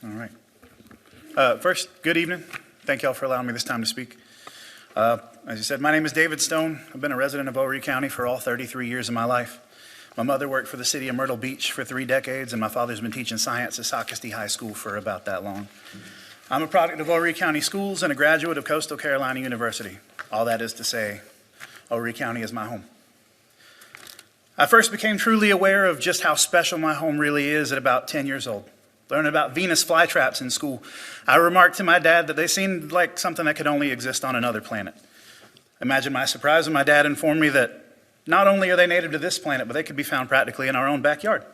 All right. First, good evening. Thank y'all for allowing me this time to speak. As you said, my name is David Stone. I've been a resident of Horry County for all 33 years of my life. My mother worked for the city of Myrtle Beach for 3 decades, and my father's been teaching science at Socastee High School for about that long. I'm a product of Horry County Schools and a graduate of Coastal Carolina University. All that is to say, Horry County is my home. I first became truly aware of just how special my home really is at about 10 years old. Learning about Venus flytraps in school, I remarked to my dad that they seemed like something that could only exist on another planet. Imagine my surprise when my dad informed me that not only are they native to this planet, but they could be found practically in our own backyard.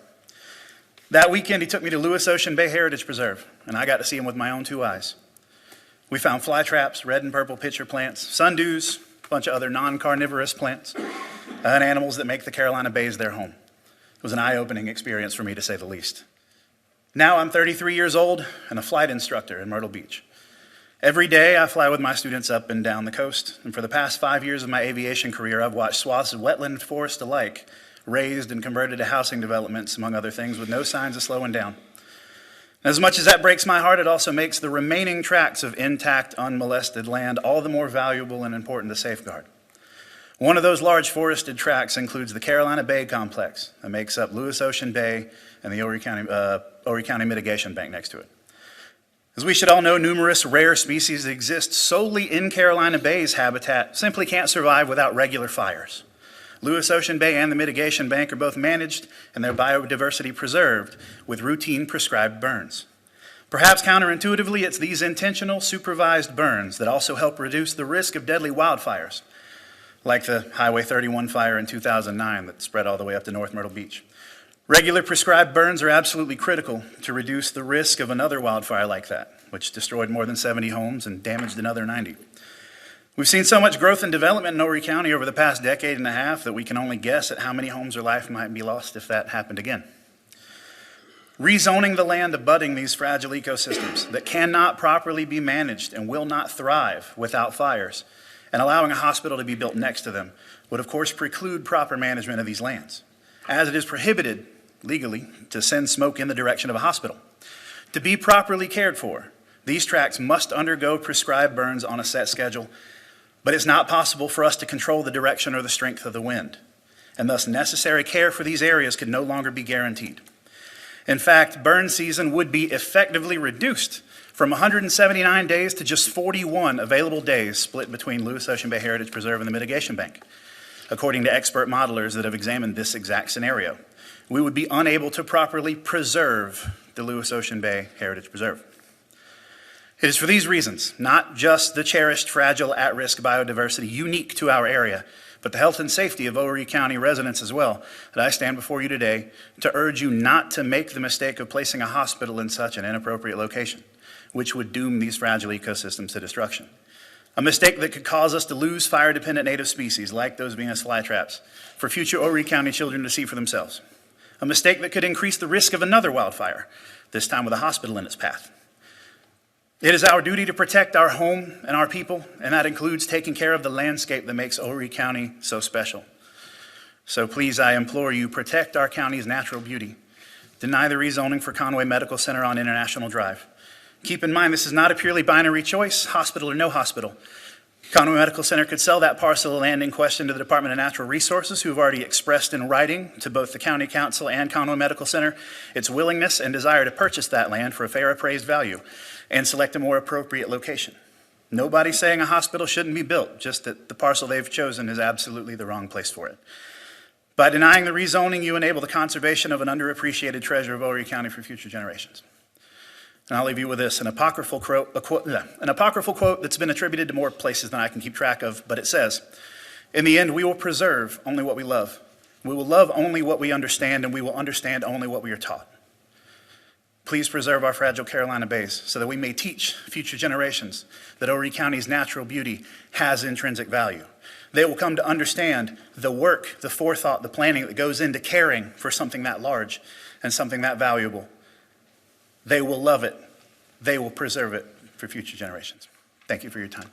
That weekend, he took me to Lewis Ocean Bay Heritage Preserve, and I got to see him with my own 2 eyes. We found flytraps, red and purple pitcher plants, sundews, a bunch of other non-carnivorous plants, and animals that make the Carolina Bays their home. It was an eye-opening experience for me, to say the least. Now I'm 33 years old and a flight instructor in Myrtle Beach. Every day I fly with my students up and down the coast, and for the past 5 years of my aviation career, I've watched swaths of wetland forest alike raised and converted to housing developments, among other things, with no signs of slowing down. As much as that breaks my heart, it also makes the remaining tracts of intact, unmolested land all the more valuable and important to safeguard. One of those large forested tracts includes the Carolina Bay Complex that makes up Lewis Ocean Bay and the Horry County Mitigation Bank next to it. As we should all know, numerous rare species that exist solely in Carolina Bay's habitat simply can't survive without regular fires. Lewis Ocean Bay and the Mitigation Bank are both managed and their biodiversity preserved with routine prescribed burns. Perhaps counterintuitively, it's these intentional supervised burns that also help reduce the risk of deadly wildfires, like the Highway 31 fire in 2009 that spread all the way up to North Myrtle Beach. Regular prescribed burns are absolutely critical to reduce the risk of another wildfire like that, which destroyed more than 70 homes and damaged another 90. We've seen so much growth and development in Horry County over the past decade and a half that we can only guess at how many homes or life might be lost if that happened again. Rezoning the land abutting these fragile ecosystems that cannot properly be managed and will not thrive without fires, and allowing a hospital to be built next to them would of course preclude proper management of these lands, as it is prohibited legally to send smoke in the direction of a hospital. To be properly cared for, these tracts must undergo prescribed burns on a set schedule, but it's not possible for us to control the direction or the strength of the wind, and thus necessary care for these areas could no longer be guaranteed. In fact, burn season would be effectively reduced from 179 days to just 41 available days split between Lewis Ocean Bay Heritage Preserve and the Mitigation Bank. According to expert modelers that have examined this exact scenario, we would be unable to properly preserve the Lewis Ocean Bay Heritage Preserve. It is for these reasons, not just the cherished, fragile, at-risk biodiversity unique to our area, but the health and safety of Horry County residents as well, that I stand before you today to urge you not to make the mistake of placing a hospital in such an inappropriate location, which would doom these fragile ecosystems to destruction. A mistake that could cause us to lose fire-dependent native species like those Venus flytraps for future Horry County children to see for themselves. A mistake that could increase the risk of another wildfire, this time with a hospital in its path. It is our duty to protect our home and our people, and that includes taking care of the landscape that makes Horry County so special. So please, I implore you, protect our county's natural beauty. Deny the rezoning for Conway Medical Center on International Drive. Keep in mind, this is not a purely binary choice, hospital or no hospital. Conway Medical Center could sell that parcel of land in question to the Department of Natural Resources, who have already expressed in writing to both the County Council and Conway Medical Center its willingness and desire to purchase that land for a fair appraised value and select a more appropriate location. Nobody's saying a hospital shouldn't be built, just that the parcel they've chosen is absolutely the wrong place for it. By denying the rezoning, you enable the conservation of an underappreciated treasure of Horry County for future generations. And I'll leave you with this, an apocryphal quote that's been attributed to more places than I can keep track of, but it says, "In the end, we will preserve only what we love. We will love only what we understand, and we will understand only what we are taught." Please preserve our fragile Carolina Bays so that we may teach future generations that Horry County's natural beauty has intrinsic value. They will come to understand the work, the forethought, the planning that goes into caring for something that large and something that valuable. They will love it. They will preserve it for future generations. Thank you for your time.